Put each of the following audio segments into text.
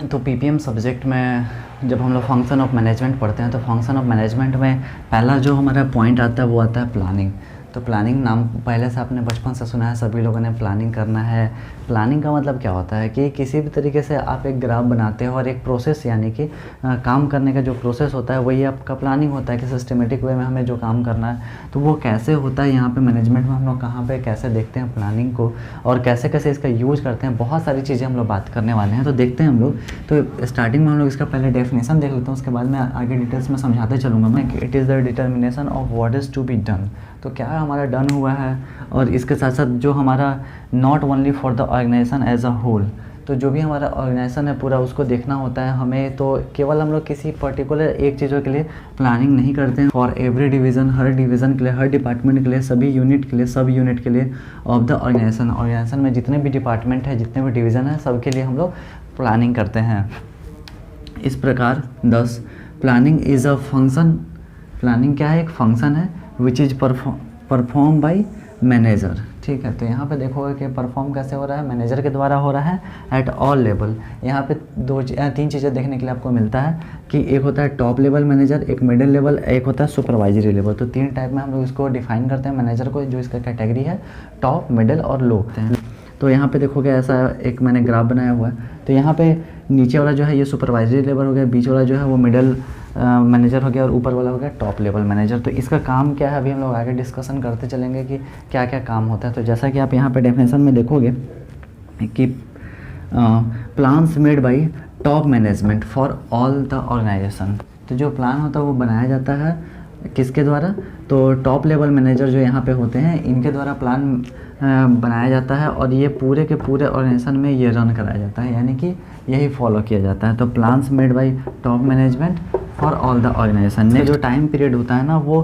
तो ppm subject में जब हम लोग फंक्शन ऑफ मैनेजमेंट पढ़ते हैं तो फंक्शन ऑफ मैनेजमेंट में पहला जो हमारा पॉइंट आता है वो आता है प्लानिंग। तो प्लानिंग नाम पहले से आपने बचपन से सुना है, सभी लोगों ने प्लानिंग करना है। प्लानिंग का मतलब क्या होता है कि किसी भी तरीके से आप एक ग्राफ बनाते हो और एक प्रोसेस यानी कि काम करने का जो प्रोसेस होता है वही आपका प्लानिंग होता है कि सिस्टमेटिक वे में हमें जो काम करना है। तो वो कैसे होता है यहाँ पे मैनेजमेंट में हम लोग कहाँ पे कैसे देखते हैं प्लानिंग को और कैसे कैसे इसका यूज करते हैं, बहुत सारी चीज़ें हम लोग बात करने वाले हैं। तो देखते हैं हम लोग। तो स्टार्टिंग में हम लोग इसका पहले डेफिनेशन देख लेते हैं, उसके बाद मैं आगे डिटेल्स में समझाते चलूँगा मैं कि it is the determination of what is to be done. तो क्या हमारा डन हुआ है, और इसके साथ साथ जो हमारा not only for the organisation as a whole, तो जो भी हमारा ऑर्गेनाइजेशन है पूरा उसको देखना होता है हमें। तो केवल हम लोग किसी पर्टिकुलर एक चीज़ों के लिए प्लानिंग नहीं करते हैं, for every division, her division के लिए, हर डिपार्टमेंट के लिए, सभी यूनिट के लिए, सब यूनिट के लिए ऑफ द ऑर्गेनाइजेशन में जितने भी डिपार्टमेंट है, जितने भी डिवीज़न है, सब के लिए हम लोग प्लानिंग करते हैं। इस प्रकार 10 planning is a function. Planning क्या है? एक फंक्शन है which is perform by manager. ठीक है, तो यहाँ पे देखोगे कि परफॉर्म कैसे हो रहा है, मैनेजर के द्वारा हो रहा है एट ऑल लेवल। यहाँ पे तीन चीज़ें देखने के लिए आपको मिलता है कि एक होता है टॉप लेवल मैनेजर, एक मिडिल लेवल, एक होता है सुपरवाइजरी लेवल। तो तीन टाइप में हम लोग इसको डिफाइन करते हैं मैनेजर को, जो इसका कैटेगरी है टॉप, मिडिल और लो। तो यहाँ पे देखोगे ऐसा एक मैंने ग्राफ बनाया हुआ है। तो यहाँ पे नीचे वाला जो है ये सुपरवाइजरी लेवल हो गया, बीच वाला जो है वो मिडिल मैनेजर हो गया और ऊपर वाला हो गया टॉप लेवल मैनेजर। तो इसका काम क्या है अभी हम लोग आगे डिस्कशन करते चलेंगे कि क्या क्या काम होता है। तो जैसा कि आप यहाँ पे डेफिनेशन में देखोगे कि plans made by top management for all the organisation. तो जो प्लान होता है वो बनाया जाता है किसके द्वारा? तो टॉप लेवल मैनेजर जो यहाँ पे होते हैं इनके द्वारा प्लान बनाया जाता है और ये पूरे के पूरे ऑर्गेनाइजेशन में ये रन कराया जाता है, यानी कि यही फॉलो किया जाता है। तो plans made by top management for all the organisation में जो टाइम पीरियड होता है ना वो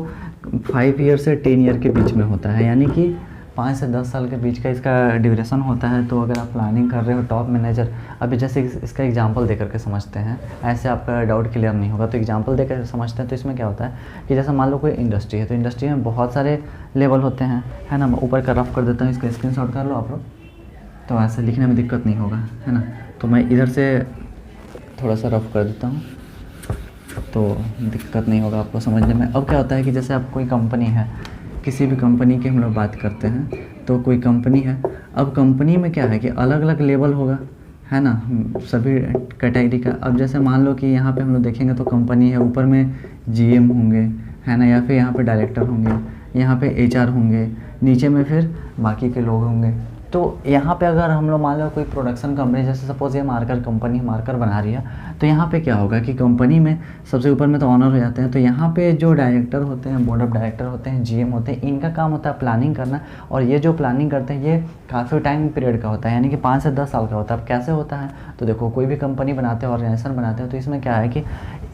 5 ईयर से 10 ईयर के बीच में होता है, यानी कि 5 से 10 साल के बीच का इसका ड्यूरेशन होता है। तो अगर आप प्लानिंग कर रहे हो टॉप मैनेजर, अभी जैसे इसका एग्जांपल देकर के समझते हैं, ऐसे आपका डाउट क्लियर नहीं होगा। तो एग्जांपल देकर समझते हैं। तो इसमें क्या होता है कि जैसे मान लो कोई इंडस्ट्री है, तो इंडस्ट्री में बहुत सारे लेवल होते हैं, है ना। मैं ऊपर का रफ कर देता हूँ, इसका स्क्रीनशॉट कर लो आप लोग, तो ऐसे लिखने में दिक्कत नहीं होगा, है ना। तो मैं इधर से थोड़ा सा रफ कर देता हूँ तो दिक्कत नहीं होगा आपको समझने में। अब क्या होता है कि जैसे आप कोई कंपनी है, किसी भी कंपनी की हम लोग बात करते हैं, तो कोई कंपनी है। अब कंपनी में क्या है कि अलग अलग लेवल होगा, है ना, सभी कैटेगरी का। अब जैसे मान लो कि यहाँ पे हम लोग देखेंगे तो कंपनी है, ऊपर में जीएम होंगे, है ना, या फिर यहाँ पे डायरेक्टर होंगे, यहाँ पे एचआर होंगे, नीचे में फिर बाकी के लोग होंगे। तो यहाँ पे अगर हम लोग मान लो कोई प्रोडक्शन कंपनी, जैसे सपोज ये मार्कर कंपनी मार्कर बना रही है, तो यहाँ पे क्या होगा कि कंपनी में सबसे ऊपर में तो ऑनर हो जाते हैं। तो यहाँ पे जो डायरेक्टर होते हैं, बोर्ड ऑफ डायरेक्टर होते हैं, जीएम होते हैं, इनका काम होता है प्लानिंग करना। और ये जो प्लानिंग करते हैं ये काफ़ी टाइम पीरियड का होता है, यानी कि 5 से 10 साल का होता है। अब कैसे होता है? तो देखो, कोई भी कंपनी बनाते हैं, ऑर्गेनाइजेशन बनाते हैं, तो इसमें क्या है कि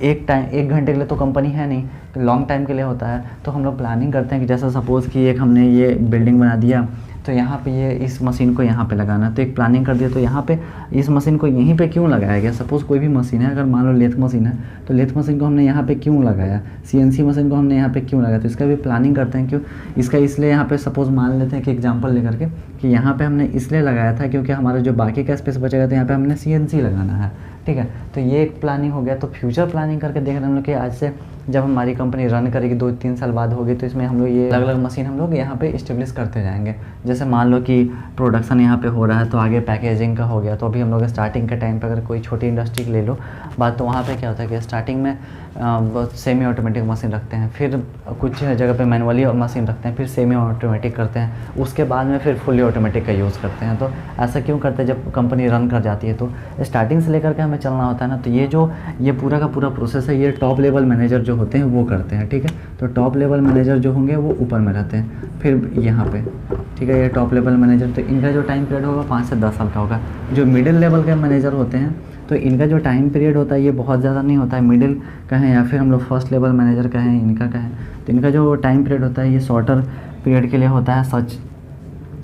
एक घंटे के लिए तो कंपनी है नहीं, लॉन्ग टाइम के लिए होता है। तो हम लोग प्लानिंग करते हैं कि जैसा सपोज़ कि एक हमने ये बिल्डिंग बना दिया, तो यहाँ पे ये इस मशीन को यहाँ पे लगाना, तो एक प्लानिंग कर दिया। तो यहाँ पे इस मशीन को यहीं पे क्यों लगाया गया? सपोज़ कोई भी मशीन है, अगर मान लो लेथ मशीन है, तो लेथ मशीन को हमने यहाँ पे क्यों लगाया, सीएनसी मशीन को हमने यहाँ पे क्यों लगाया, तो इसका भी प्लानिंग करते हैं। क्यों इसका? इसलिए यहाँ पे सपोज़ मान लेते हैं कि एग्जांपल लेकर के कि यहाँ पे हमने इसलिए लगाया था क्योंकि हमारा जो बाकी का स्पेस बचेगा तो यहाँ पे हमने सीएनसी लगाना है, ठीक है। तो ये एक प्लानिंग हो गया। तो फ्यूचर प्लानिंग करके देख रहे हैं हम लोग कि आज से जब हमारी कंपनी रन करेगी 2-3 साल बाद होगी, तो इसमें हम लोग ये अलग अलग मशीन हम लोग यहाँ पे इस्टेब्लिश करते जाएंगे। जैसे मान लो कि प्रोडक्शन यहाँ पे हो रहा है, तो आगे पैकेजिंग का हो गया। तो अभी हम लोग स्टार्टिंग के टाइम पे अगर कोई छोटी इंडस्ट्री ले लो बात, तो वहाँ पे क्या होता है कि स्टार्टिंग में सेमी ऑटोमेटिक मशीन रखते हैं, फिर कुछ जगह पे मैनुअली मशीन रखते हैं, फिर सेमी ऑटोमेटिक करते हैं, उसके बाद में फिर फुली ऑटोमेटिक का यूज़ करते हैं। तो ऐसा क्यों करते हैं? जब कंपनी रन कर जाती है तो स्टार्टिंग से लेकर के हमें चलना होता है ना। तो ये पूरा का पूरा प्रोसेस है, ये टॉप लेवल मैनेजर जो होते हैं वो करते हैं, ठीक है। तो टॉप लेवल मैनेजर जो होंगे वो ऊपर में रहते हैं, फिर यहाँ पे, ठीक है, ये टॉप लेवल मैनेजर। तो इनका जो टाइम पीरियड होगा 5 से 10 साल का होगा। जो मिडिल लेवल के मैनेजर होते हैं तो इनका जो टाइम पीरियड होता है ये बहुत ज़्यादा नहीं होता है, मिडिल कहें या फिर हम लोग फर्स्ट लेवल मैनेजर कहें, इनका कहें, तो इनका जो टाइम पीरियड होता है ये शॉर्टर पीरियड के लिए होता है। सच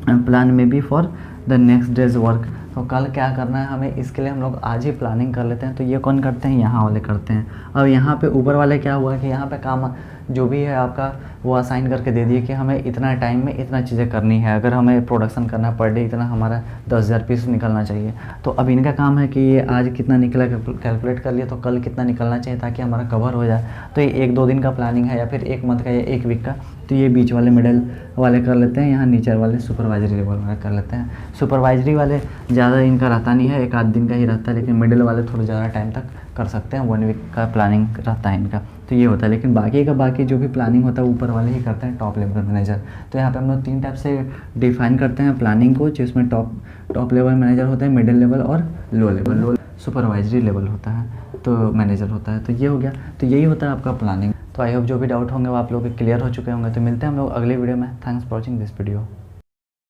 प्लान में be for the next day's work तो कल क्या करना है हमें, इसके लिए हम लोग आज ही प्लानिंग कर लेते हैं। तो ये कौन करते हैं, यहाँ वाले करते हैं। अब यहाँ पे ऊपर वाले क्या हुआ कि यहाँ पे काम जो भी है आपका वो असाइन करके दे दिए कि हमें इतना टाइम में इतना चीज़ें करनी है। अगर हमें प्रोडक्शन करना पर डे इतना हमारा 10,000 पीस निकलना चाहिए। तो अब इनका काम है कि ये आज कितना निकला कैलकुलेट कर लिया, तो कल कितना निकलना चाहिए ताकि हमारा कवर हो जाए। तो ये 1-2 दिन का प्लानिंग है या फिर 1 मंथ का या 1 वीक का। तो ये बीच वाले मिडल वाले कर लेते हैं, यहाँ नीचे वाले सुपरवाइजरी लेवल वाले कर लेते हैं। सुपरवाइजरी वाले ज़्यादा इनका रहता नहीं है, 1 आध दिन का ही रहता है, लेकिन मिडिल वाले थोड़ा ज़्यादा टाइम तक कर सकते हैं, 1 वीक का प्लानिंग रहता है इनका। तो ये होता है, लेकिन बाकी जो भी प्लानिंग होता है ऊपर वाले ही करते हैं, टॉप लेवल मैनेजर। तो यहाँ पे हम लोग 3 टाइप से डिफाइन करते हैं प्लानिंग को, जिसमें टॉप लेवल मैनेजर होता है, मिडिल लेवल और लो लेवल। सुपरवाइजरी लेवल होता है तो मैनेजर होता है। तो ये हो गया, तो यही होता है आपका प्लानिंग। तो आई होप जो भी डाउट होंगे वो आप लोग के क्लियर हो चुके होंगे। तो मिलते हैं हम लोग अगले वीडियो में। Thanks for watching this video.